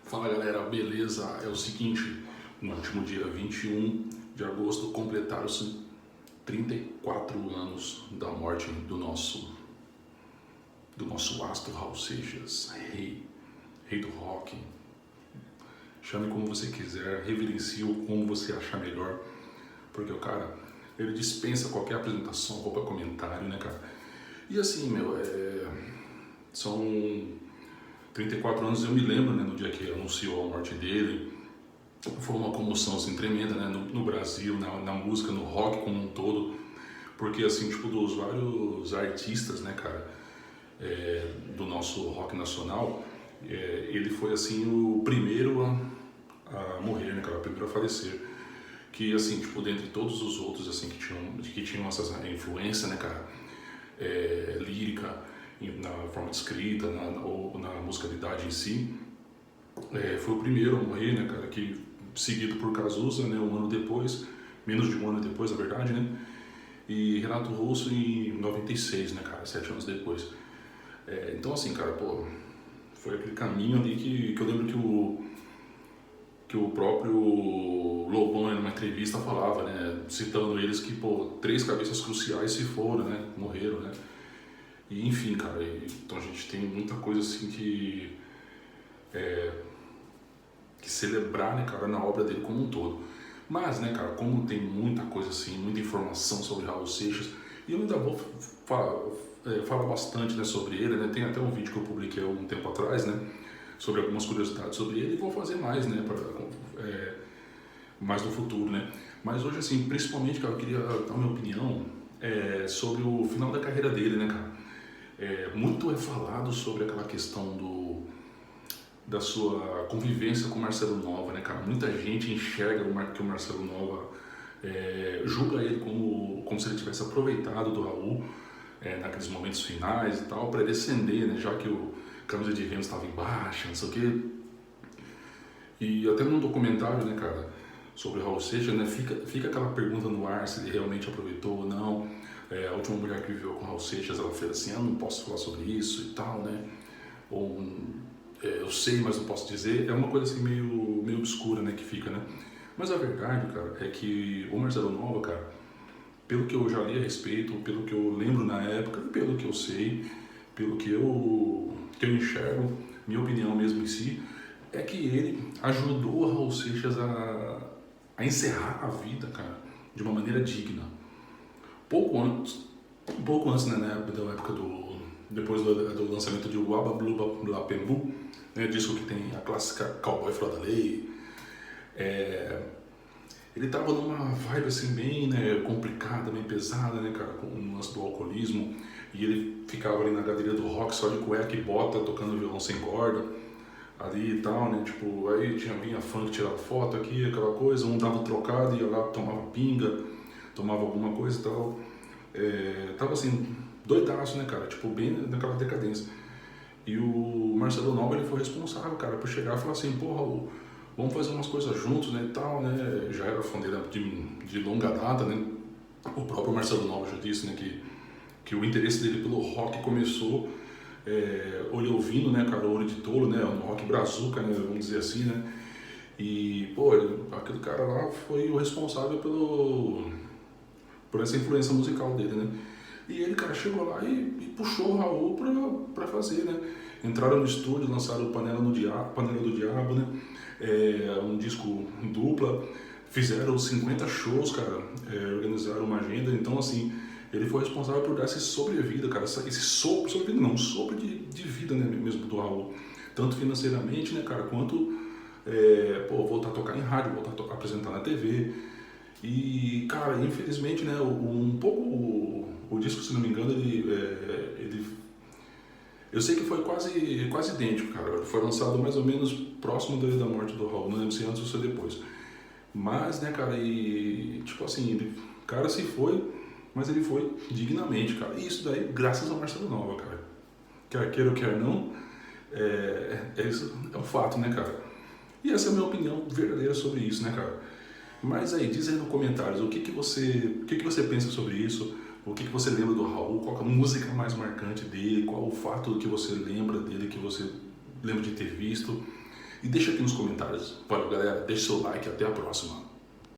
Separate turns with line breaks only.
Fala galera, beleza? É o seguinte, no último dia 21 de agosto completaram-se 34 anos da morte do nosso astro Raul Seixas, rei do rock. Chame como você quiser, reverencie como você achar melhor, porque o cara, ele dispensa qualquer apresentação, qualquer comentário, né, cara? E assim, são 34 anos, eu me lembro, né, no dia que anunciou a morte dele. Foi uma comoção assim, tremenda, né, no Brasil, na música, no rock como um todo, porque assim, tipo, dos vários artistas, né, cara, do nosso rock nacional, ele foi assim o primeiro a morrer, né, cara, o primeiro a falecer. Que assim, tipo, dentre todos os outros assim que tinham essa influência, né, cara, lírica, na forma de escrita, ou na musicalidade em si, foi o primeiro a morrer, né, cara, que seguido por Cazuza, né, um ano depois, menos de um ano depois, na verdade, né, e Renato Russo em 96, né, cara, 7 anos depois. Então, assim, cara, pô, foi aquele caminho ali que eu lembro que o próprio Lobão, numa entrevista, falava, né, citando eles que, pô, 3 cabeças cruciais se foram, né, morreram, né. E enfim, cara, então a gente tem muita coisa assim que celebrar, né, cara, na obra dele como um todo. Mas, né, cara, como tem muita coisa assim, muita informação sobre Raul Seixas, e eu ainda vou falar bastante, né, sobre ele, né, tem até um vídeo que eu publiquei há um tempo atrás, né, sobre algumas curiosidades sobre ele, e vou fazer mais, né, mais no futuro, né. Mas hoje, assim, principalmente, cara, eu queria dar minha opinião sobre o final da carreira dele, né, cara. Muito é falado sobre aquela questão da sua convivência com o Marcelo Nova, né, cara? Muita gente enxerga que o Marcelo Nova julga ele como se ele tivesse aproveitado do Raul naqueles momentos finais e tal, para descender, né, já que o Camisa de Vênus estava em baixa, não sei o quê. E até num documentário, né, cara, sobre o Raul Seixas, né, fica aquela pergunta no ar se ele realmente aproveitou ou não. A última mulher que viveu com o Raul Seixas, ela fez assim, não posso falar sobre isso e tal, né? Ou eu sei, mas não posso dizer. É uma coisa assim meio obscura, né, que fica, né? Mas a verdade, cara, é que o Marcelo Nova, cara, pelo que eu já li a respeito, pelo que eu lembro na época, pelo que eu sei, pelo que eu enxergo, minha opinião mesmo em si, é que ele ajudou o Raul Seixas a encerrar a vida, cara, de uma maneira digna. Pouco antes, né, da época depois do lançamento de Uaba Bluba Blapembu, né, disco que tem a clássica Cowboy Fora da Lei, ele tava numa vibe assim bem, né, complicada, bem pesada, né, cara, com o lance do alcoolismo, e ele ficava ali na galeria do rock só de cueca e bota, tocando violão sem corda, ali e tal, né, tipo, aí vinha funk, tirava foto aqui, aquela coisa, um dava trocado, ia lá, tomava pinga, tomava alguma coisa e tal, tava assim, doidaço, né, cara, tipo, bem naquela decadência. E o Marcelo Nova, ele foi responsável, cara, por chegar e falar assim, pô, Raul, vamos fazer umas coisas juntos, né, e tal, né, já era fã dele de longa data, né, o próprio Marcelo Nova já disse, né, que o interesse dele pelo rock começou olho ouvindo, né, cara, olho de tolo, né, no rock brazuca, né, vamos dizer assim, né, e, pô, aquele cara lá foi o responsável por essa influência musical dele, né. E ele, cara, chegou lá e puxou o Raul pra fazer, né. Entraram no estúdio, lançaram o Panela do Diabo, né, um disco dupla, fizeram 50 shows, cara, organizaram uma agenda, então, assim, ele foi responsável por dar esse sobrevida, cara, esse sopro, sobrevida não, um sopro de vida, né, mesmo do Raul, tanto financeiramente, né, cara, quanto, voltar a tocar em rádio, voltar a apresentar na TV. E, cara, infelizmente, né, o disco, se não me engano, eu sei que foi quase idêntico, cara. Foi lançado mais ou menos próximo da morte do Raul, não lembro se antes ou se depois. Mas, né, cara, e tipo assim, o cara se foi, mas ele foi dignamente, cara. E isso daí, graças ao Marcelo Nova, cara. Quer queira ou quer não, isso é um fato, né, cara. E essa é a minha opinião verdadeira sobre isso, né, cara. Mas aí, diz aí nos comentários o que você pensa sobre isso, o que você lembra do Raul, qual é a música mais marcante dele, qual o fato que você lembra dele, que você lembra de ter visto. E deixa aqui nos comentários. Valeu, galera. Deixa seu like. Até a próxima.